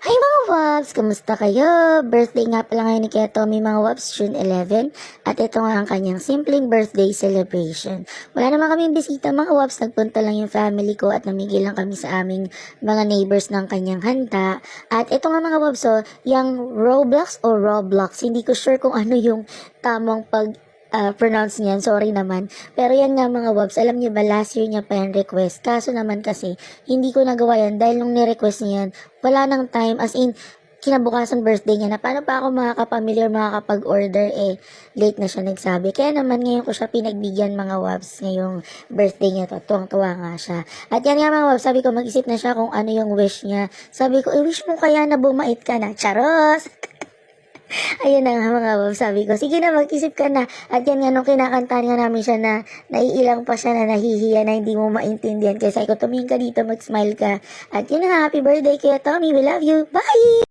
Hi mga Wabs! Kamusta kayo? Birthday nga pala ngayon ni Kuya Tommy mga Wabs, June 11. At ito nga ang kanyang simpleng birthday celebration. Wala naman kaming bisita mga Wabs, nagpunta lang yung family ko at namigil lang kami sa aming mga neighbors ng kanyang handa. At ito nga mga Wabs, yung Roblox o Roblox, hindi ko sure kung ano yung tamang pronounce niyan, sorry naman. Pero yan nga mga Wabs, alam niyo ba last year niya pa yan request. Kaso naman kasi, hindi ko nagawa yan dahil nung ni-request niya yan, wala nang time, as in, kinabukasan birthday niya na paano pa ako makakapamilya or makakapag-order late na siya nagsabi. Kaya naman ngayon ko siya pinagbigyan mga Wabs ngayong birthday niya to. Tuwang-tuwa nga siya. At yan nga mga Wabs, sabi ko mag-isip na siya kung ano yung wish niya. Sabi ko, wish mo kaya na bumait ka na. Charos! Ayun na nga mga Wabs, sabi ko, sige na mag-isip ka na. At yan nga nung kinakanta nga namin siya na naiilang pa siya na nahihiya na hindi mo maintindihan. Kaya sabi ko, tumingin ka dito, mag-smile ka. At yun na nga, happy birthday kaya Tommy, we love you. Bye!